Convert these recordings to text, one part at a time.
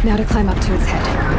Now to climb up to its head.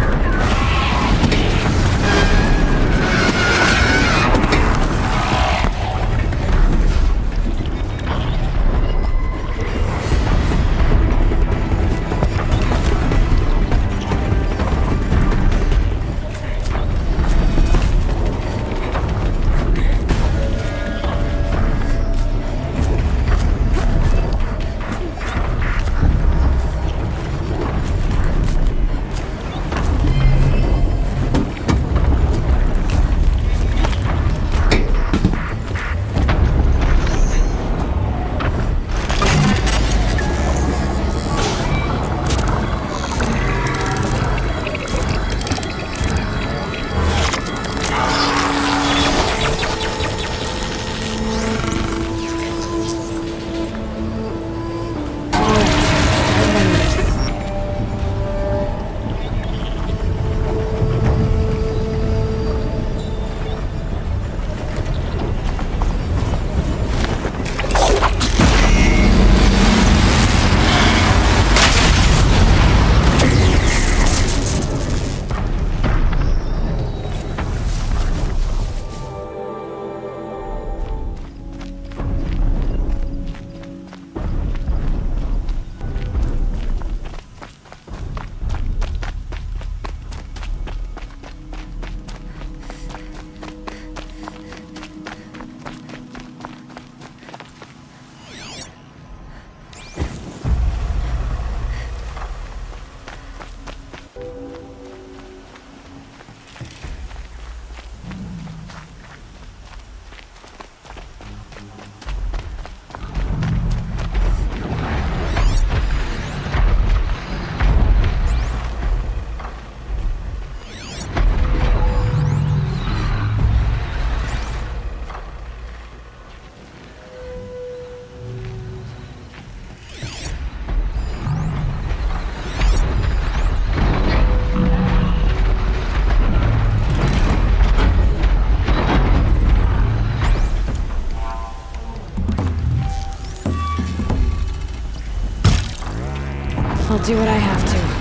I'll do what I have to.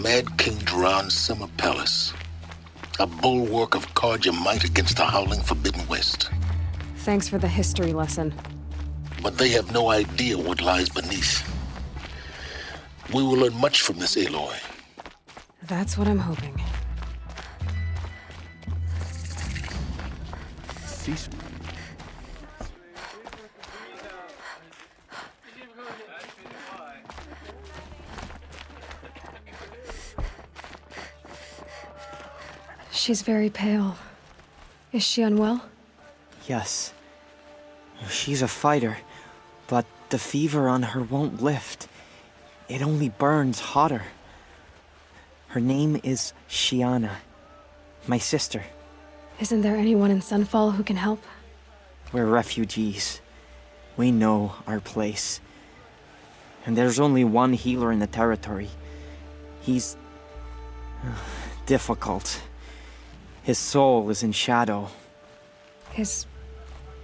Mad King Duran's summer palace. A bulwark of Carja might against the howling Forbidden West. Thanks for the history lesson. But they have no idea what lies beneath. We will learn much from this Aloy. That's what I'm hoping. Cease. She's very pale. Is she unwell? Yes. She's a fighter, but the fever on her won't lift. It only burns hotter. Her name is Shiana, my sister. Isn't there anyone in Sunfall who can help? We're refugees. We know our place. And there's only one healer in the territory. He's difficult. His soul is in shadow. His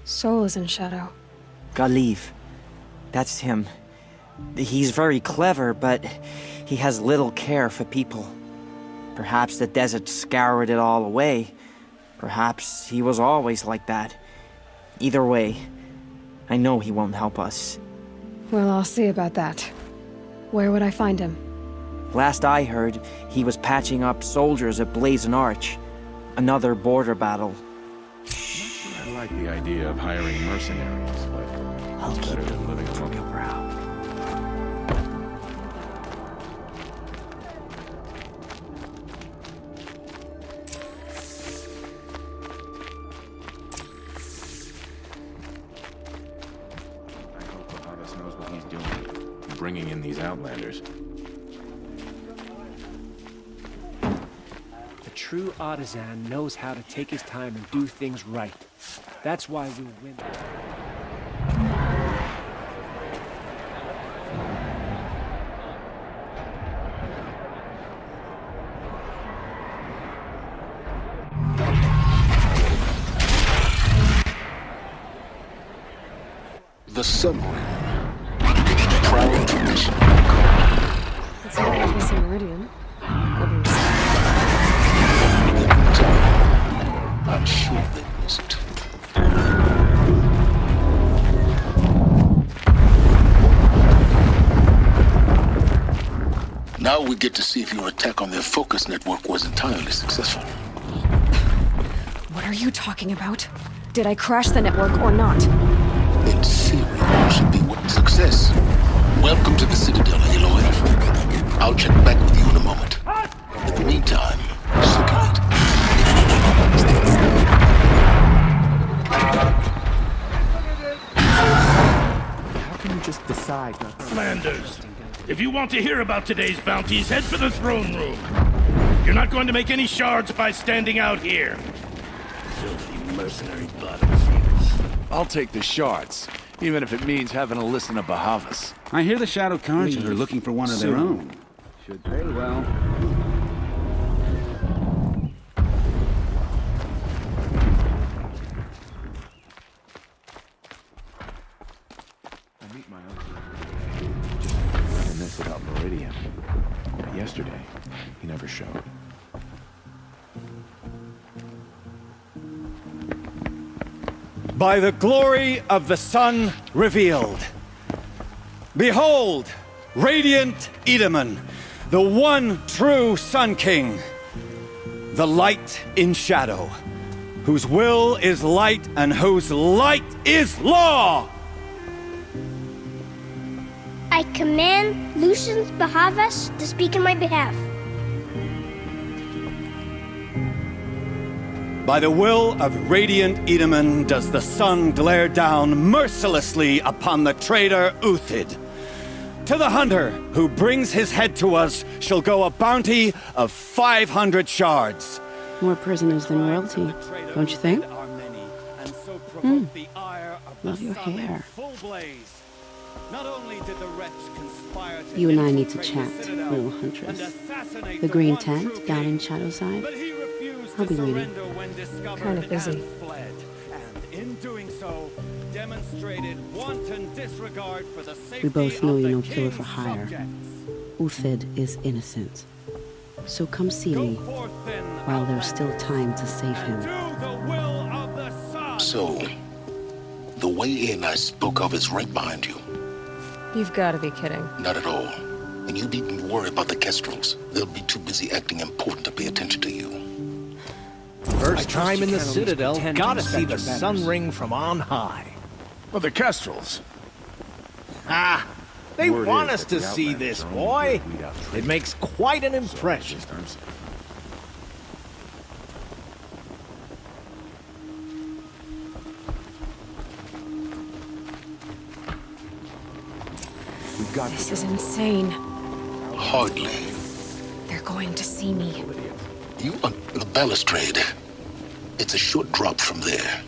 soul is in shadow. Galiv. That's him. He's very clever, but he has little care for people. Perhaps the desert scoured it all away. Perhaps he was always like that. Either way, I know he won't help us. Well, I'll see about that. Where would I find him? Last I heard, he was patching up soldiers at Blazon Arch. Another border battle. I like the idea of hiring mercenaries, but I'll it's keep better the than living look from alone. your brow. I hope Bahavas knows what he's doing, bringing in these outlanders. A true artisan knows how to take his time and do things right. That's why we win. The Sun Ring. Proud tradition. It's not this Meridian. At least. I'm sure they missed it. Now we get to see if your attack on their focus network was entirely successful. What are you talking about? Did I crash the network or not? In theory, all should be one success. Welcome to the Citadel, Aloy. I'll check back with you in a moment. In the meantime, circulate. How can you just decide not to... Flanders, if you want to hear about today's bounties, head for the throne room. You're not going to make any shards by standing out here. Filthy mercenary bottom feeders. I'll take the shards, even if it means having to listen to Bahavas. I hear the Shadow Carja are looking for one of their own. Should pay well. I meet my uncle. And this about Meridian. But yesterday, he never showed. By the glory of the sun revealed. Behold, radiant Edaman, the one true Sun King, the light in shadow, whose will is light and whose light is law! I command Lucius Bahavas to speak in my behalf. By the will of radiant Edaman does the sun glare down mercilessly upon the traitor Uthid. To the hunter who brings his head to us shall go a bounty of 500 shards. More prisoners than royalty, don't you think? Love your hair. Not only did the wretch conspire to You and I infiltrate need to the chat, Citadel little and huntress. assassinate The green one tent true down king, in Shadowside? but he refused I'll to be waiting. surrender when discovered Kinda busy. and fled. And in doing so, demonstrated wanton disregard for the safety We both know of you're the no killer king's for hire. subjects. Uthid is innocent. So come see me while there's still time to save him. So, the way in I spoke of is right behind you. You've got to be kidding. Not at all. And you needn't worry about the Kestrels. They'll be too busy acting important to pay attention to you. trust First time you in the can't always Citadel, pretend to gotta see respect the your sun betters. ring from on high. Well, the Kestrels. Ah, they Word want is us that to the see Outlanders this, are only boy. here to weed out It traitors. makes quite an impression. We've got This to is insane. Hardly. They're going to see me. You on the balustrade. It's a short drop from there.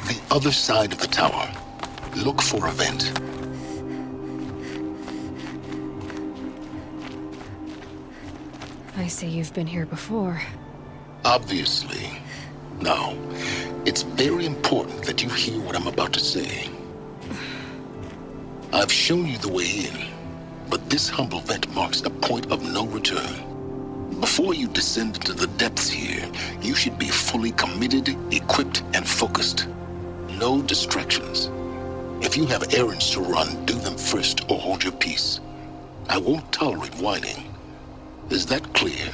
The other side of the tower. Look for a vent. I see you've been here before. Obviously. Now, it's very important that you hear what I'm about to say. I've shown you the way in, but this humble vent marks a point of no return. Before you descend into the depths here, you should be fully committed, equipped, and focused. No distractions. If you have errands to run, do them first or hold your peace. I won't tolerate whining. Is that clear?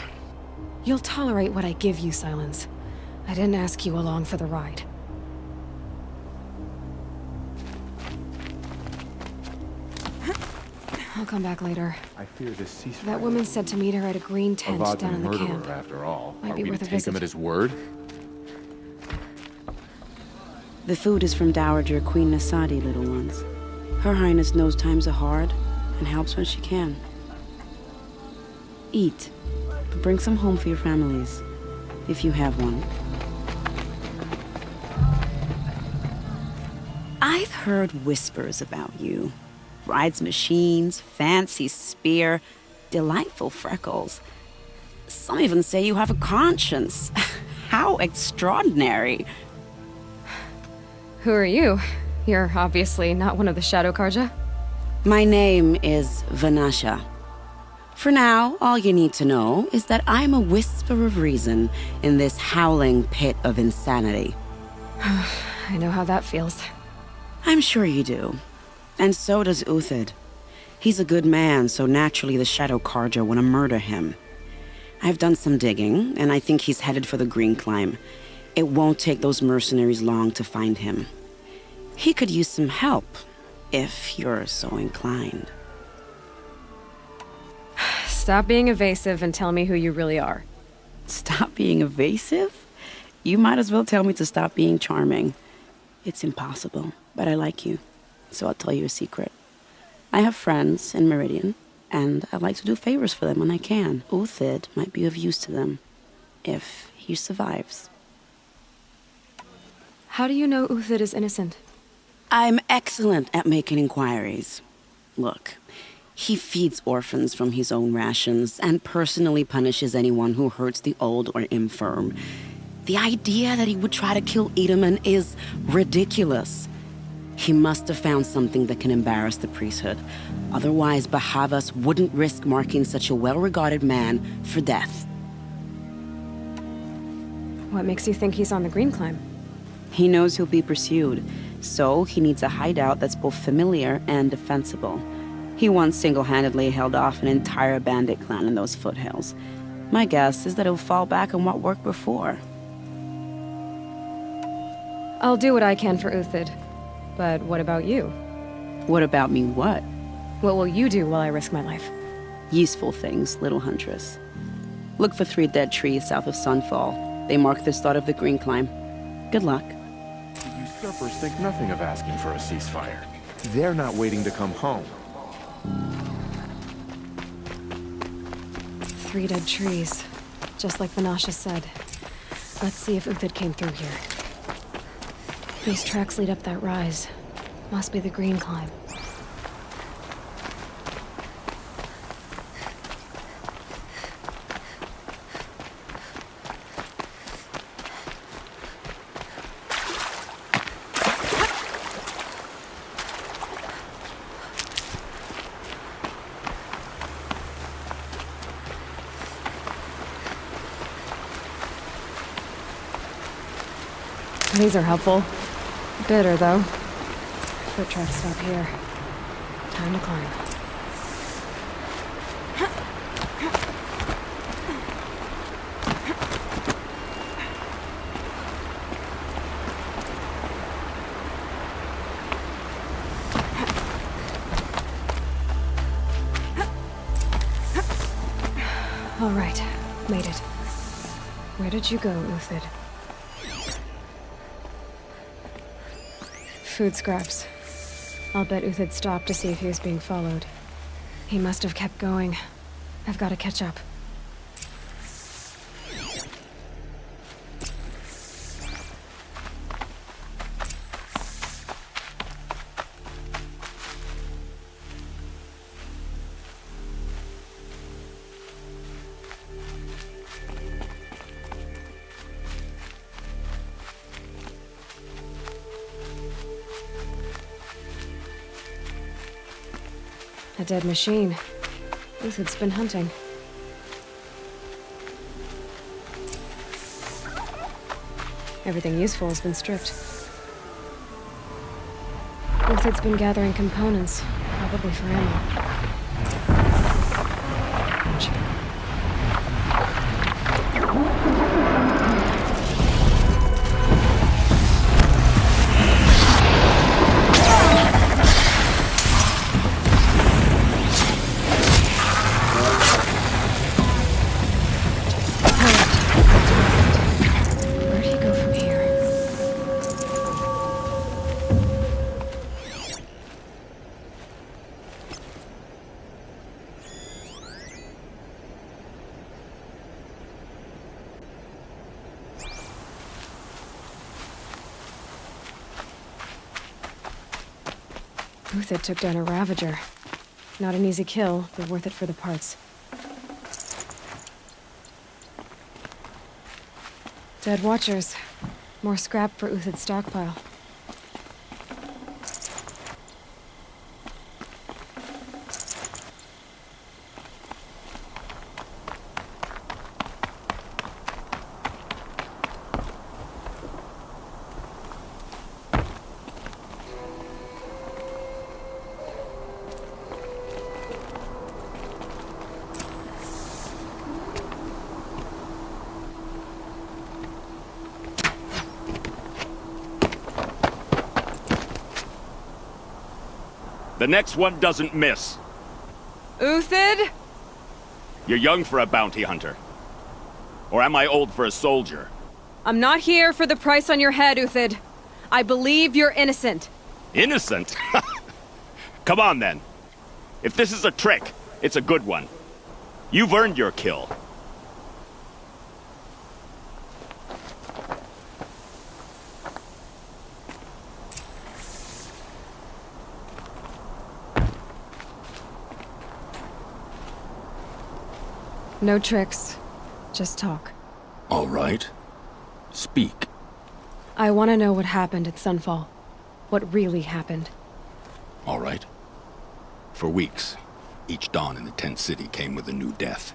You'll tolerate what I give you, Silence. I didn't ask you along for the ride. I'll come back later. I fear this ceasefire. That woman said to meet her at a green tent Avad's down a in the murderer, camp. after all. Might Are be we worth to a take visit. him at his word? The food is from Dowager Queen Nasadi, little ones. Her Highness knows times are hard and helps when she can. Eat, but bring some home for your families, if you have one. I've heard whispers about you. Rides machines, fancy spear, delightful freckles. Some even say you have a conscience. How extraordinary. Who are you? You're obviously not one of the Shadow Karja. My name is Vanasha. For now, all you need to know is that I'm a whisper of reason in this howling pit of insanity. I know how that feels. I'm sure you do. And so does Uthid. He's a good man, so naturally the Shadow Karja want to murder him. I've done some digging, and I think he's headed for the Green Climb. It won't take those mercenaries long to find him. He could use some help, if you're so inclined. Stop being evasive and tell me who you really are. Stop being evasive? You might as well tell me to stop being charming. It's impossible, but I like you, so I'll tell you a secret. I have friends in Meridian, and I like to do favors for them when I can. Uthid might be of use to them, if he survives. How do you know Uthid is innocent? I'm excellent at making inquiries. Look, he feeds orphans from his own rations and personally punishes anyone who hurts the old or infirm. The idea that he would try to kill Edaman is ridiculous. He must have found something that can embarrass the priesthood. Otherwise, Bahavas wouldn't risk marking such a well-regarded man for death. What makes you think he's on the Green Climb? He knows he'll be pursued, so he needs a hideout that's both familiar and defensible. He once single-handedly held off an entire bandit clan in those foothills. My guess is that he'll fall back on what worked before. I'll do what I can for Uthid. But what about you? What about me what? What will you do while I risk my life? Useful things, little huntress. Look for 3 dead trees south of Sunfall. They mark the start of the Green Climb. Good luck. The usurpers think nothing of asking for a ceasefire. They're not waiting to come home. 3 dead trees. Just like Vanasha said. Let's see if Uthid came through here. These tracks lead up that rise. Must be the green climb. These are helpful. Bitter, though. Foot tracks stop here. Time to climb. All right, made it. Where did you go, Uthid? Food scraps. I'll bet Uthid stopped to see if he was being followed. He must have kept going. I've got to catch up. A dead machine. Uthid's been hunting. Everything useful has been stripped. Uthid's been gathering components, probably for ammo. Uthid took down a Ravager. Not an easy kill, but worth it for the parts. Dead Watchers. More scrap for Uthid's stockpile. The next one doesn't miss. Uthid? You're young for a bounty hunter. Or am I old for a soldier? I'm not here for the price on your head, Uthid. I believe you're innocent. Innocent? Come on, then. If this is a trick, it's a good one. You've earned your kill. No tricks. Just talk. All right. Speak. I want to know what happened at Sunfall. What really happened. All right. For weeks, each dawn in the tent city came with a new death.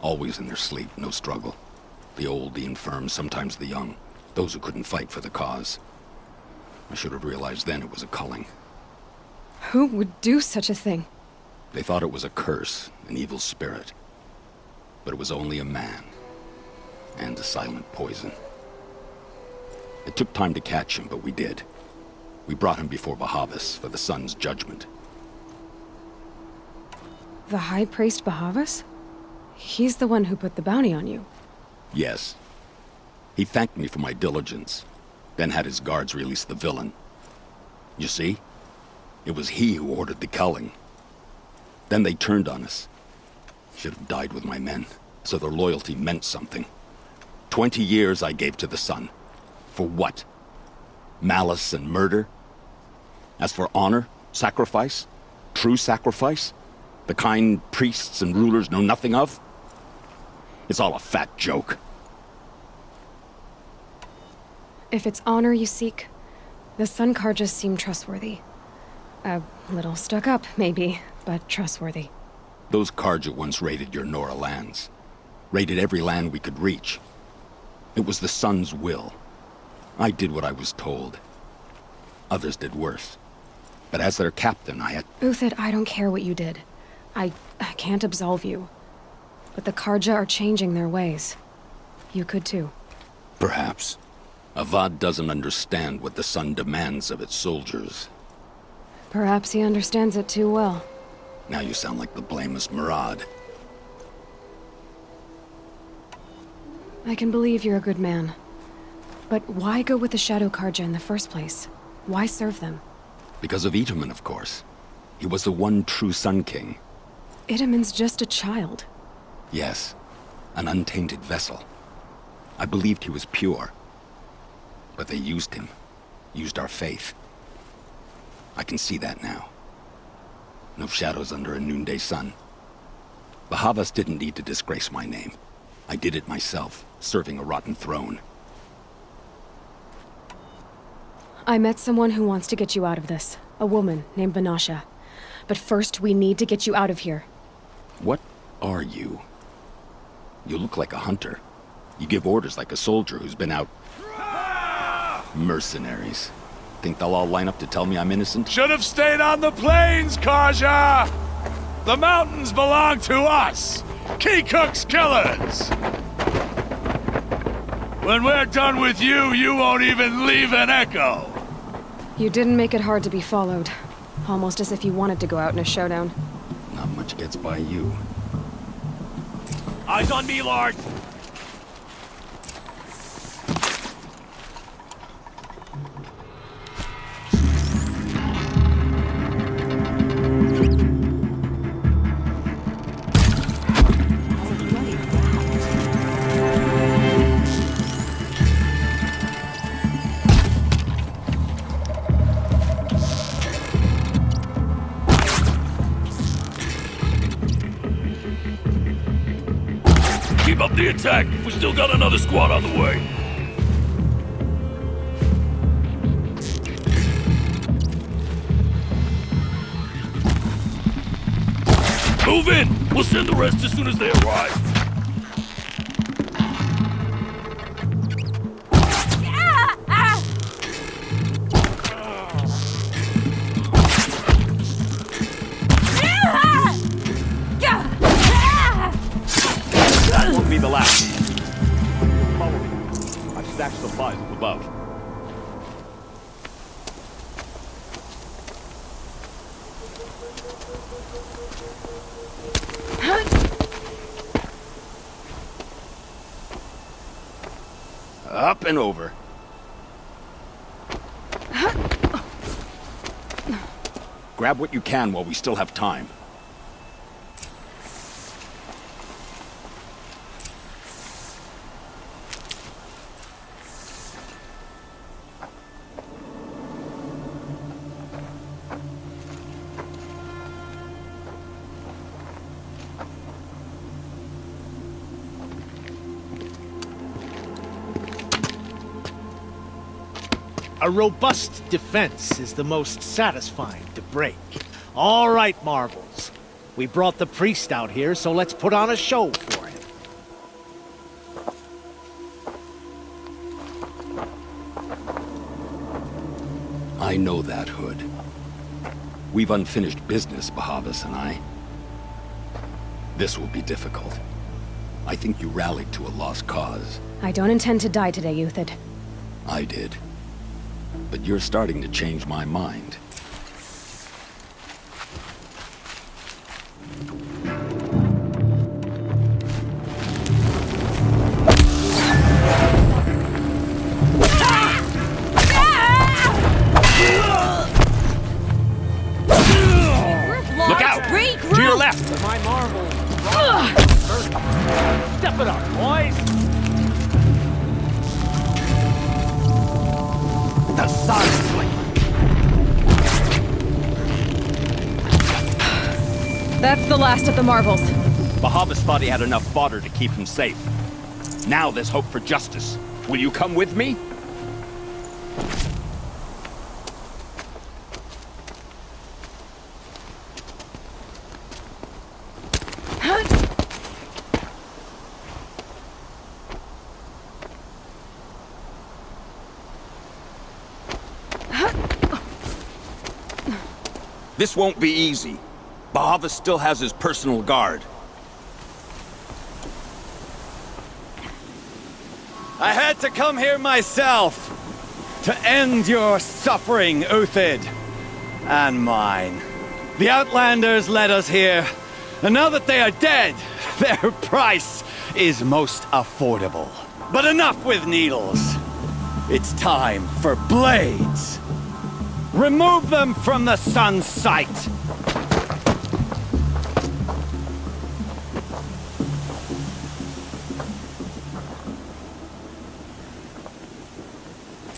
Always in their sleep, no struggle. The old, the infirm, sometimes the young. Those who couldn't fight for the cause. I should have realized then it was a culling. Who would do such a thing? They thought it was a curse, an evil spirit. But it was only a man. And a silent poison. It took time to catch him, but we did. We brought him before Bahavas for the sun's judgment. The High Priest Bahavas? He's the one who put the bounty on you. Yes. He thanked me for my diligence, then had his guards release the villain. You see? It was he who ordered the culling. Then they turned on us. Should have died with my men, so their loyalty meant something. 20 years I gave to the sun. For what? Malice and murder? As for honor, sacrifice, true sacrifice, the kind priests and rulers know nothing of? It's all a fat joke. If it's honor you seek, the Sun Carjas seem trustworthy. A little stuck up, maybe, but trustworthy. Those Carja once raided your Nora lands. Raided every land we could reach. It was the Sun's will. I did what I was told. Others did worse. But as their captain, I had... Uthid, I don't care what you did. I can't absolve you. But the Carja are changing their ways. You could too. Perhaps. Avad doesn't understand what the Sun demands of its soldiers. Perhaps he understands it too well. Now you sound like the blameless Murad. I can believe you're a good man. But why go with the Shadow Carja in the first place? Why serve them? Because of Itamen, of course. He was the one true Sun King. Itamen's just a child. Yes, an untainted vessel. I believed he was pure. But they used him. Used our faith. I can see that now. No shadows under a noonday sun. Bahavas didn't need to disgrace my name. I did it myself, serving a rotten throne. I met someone who wants to get you out of this. A woman named Vanasha. But first, we need to get you out of here. What are you? You look like a hunter. You give orders like a soldier who's been out... Mercenaries. Think they'll all line up to tell me I'm innocent? Should have stayed on the plains, Carja! The mountains belong to us! Keecook's killers! When we're done with you, you won't even leave an echo! You didn't make it hard to be followed. Almost as if you wanted to go out in a showdown. Not much gets by you. Eyes on me, Lord! Keep up the attack. We still got another squad on the way. Move in! We'll send the rest as soon as they arrive. That won't be the last. Follow me. I've stashed supplies up above. Up and over. Grab what you can while we still have time. A robust defense is the most satisfying to break. All right, Marvels. We brought the priest out here, so let's put on a show for him. I know that, Hood. We've unfinished business, Bahavas and I. This will be difficult. I think you rallied to a lost cause. I don't intend to die today, Uthid. I did. But you're starting to change my mind. Look out! To your left! My Marvels. Step it up, boys! That's the last of the marvels. Bahavas thought he had enough fodder to keep him safe. Now there's hope for justice. Will you come with me? This won't be easy. Bahavas still has his personal guard. I had to come here myself to end your suffering, Uthid, and mine. The Outlanders led us here, and now that they are dead, their price is most affordable. But enough with needles. It's time for blades. Remove them from the sun's sight.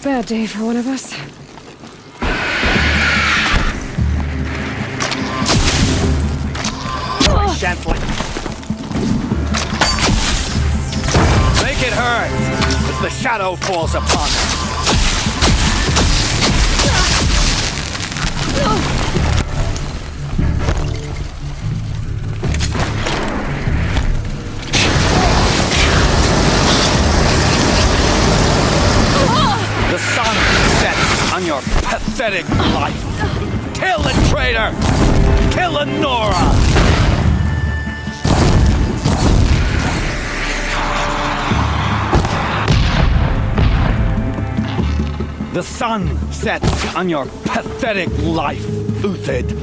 Bad day for one of us. Gently. Make it hurt as the shadow falls upon them. The sun sets on your pathetic life. Kill the traitor! Kill Anora! The sun sets on your pathetic life, Uthid.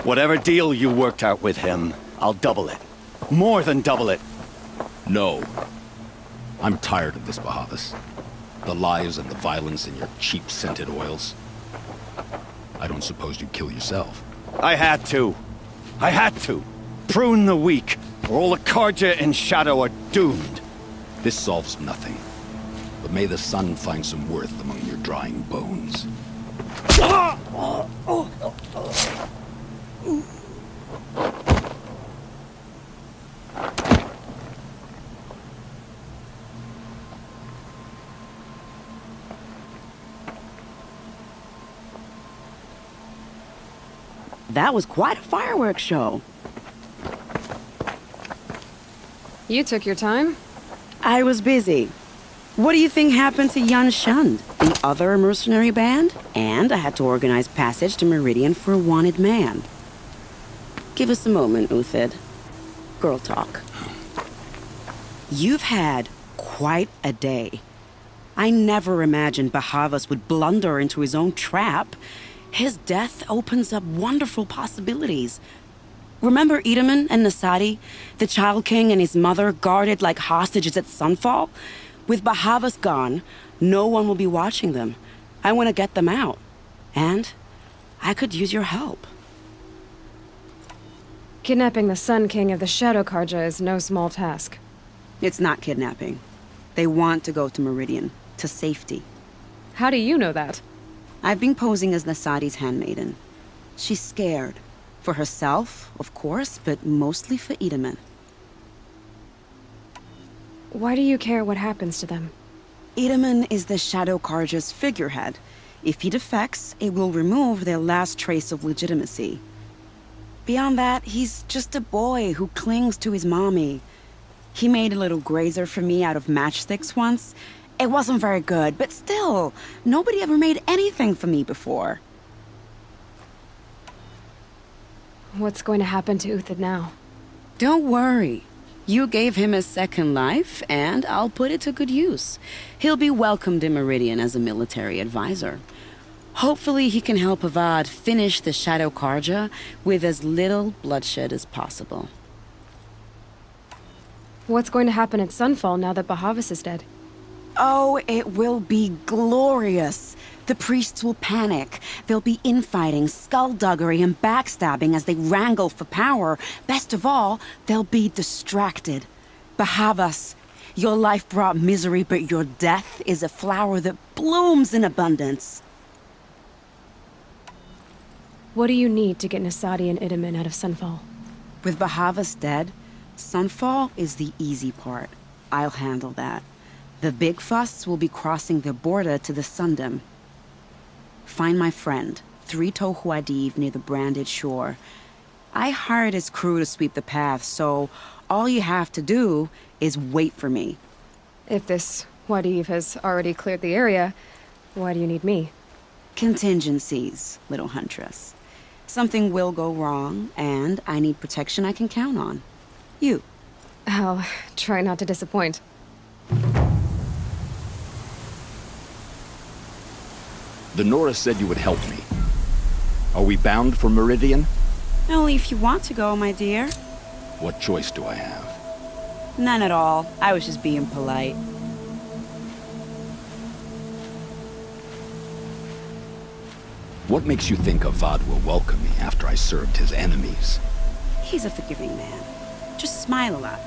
Whatever deal you worked out with him, I'll double it. More than double it. No. I'm tired of this, Bahavas. The lies and the violence in your cheap scented oils. I don't suppose you'd kill yourself. I had to. I had to. Prune the weak, or all the Carja in Shadow are doomed. This solves nothing. But may the sun find some worth among your drying bones. That was quite a fireworks show. You took your time. I was busy. What do you think happened to Yan Shund, the other mercenary band? And I had to organize passage to Meridian for a wanted man. Give us a moment, Uthid. Girl talk. You've had quite a day. I never imagined Bahavas would blunder into his own trap. His death opens up wonderful possibilities. Remember Edaman and Nasadi, the Child King and his mother guarded like hostages at Sunfall? With Bahavas gone, no one will be watching them. I want to get them out. And I could use your help. Kidnapping the Sun King of the Shadow Carja is no small task. It's not kidnapping. They want to go to Meridian, to safety. How do you know that? I've been posing as Nasadi's handmaiden. She's scared. For herself, of course, but mostly for Edaman. Why do you care what happens to them? Edaman is the Shadow Carja's figurehead. If he defects, it will remove their last trace of legitimacy. Beyond that, he's just a boy who clings to his mommy. He made a little grazer for me out of matchsticks once. It wasn't very good, but still, nobody ever made anything for me before. What's going to happen to Uthid now? Don't worry. You gave him a second life, and I'll put it to good use. He'll be welcomed in Meridian as a military advisor. Hopefully he can help Avad finish the Shadow Carja with as little bloodshed as possible. What's going to happen at Sunfall now that Bahavas is dead? Oh, it will be glorious. The priests will panic. There'll be infighting, skullduggery, and backstabbing as they wrangle for power. Best of all, they'll be distracted. Bahavas, your life brought misery, but your death is a flower that blooms in abundance. What do you need to get Nasadi and Itamen out of Sunfall? With Bahavas dead, Sunfall is the easy part. I'll handle that. The big fuss will be crossing the border to the Sundom. Find my friend, Thrito Huadiv, near the branded shore. I hired his crew to sweep the path, so all you have to do is wait for me. If this Huadiv has already cleared the area, why do you need me? Contingencies, little huntress. Something will go wrong, and I need protection I can count on. You. I'll try not to disappoint. The Nora said you would help me. Are we bound for Meridian? Only if you want to go, my dear. What choice do I have? None at all. I was just being polite. What makes you think Avad will welcome me after I served his enemies? He's a forgiving man. Just smile a lot.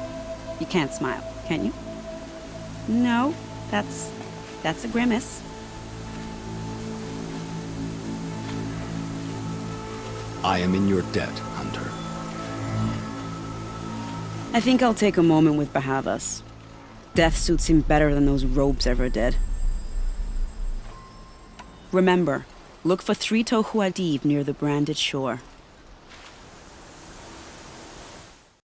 You can't smile, can you? No, that's a grimace. I am in your debt, Hunter. I think I'll take a moment with Bahavas. Death suits him better than those robes ever did. Remember, look for Thrito Huadiv near the branded shore.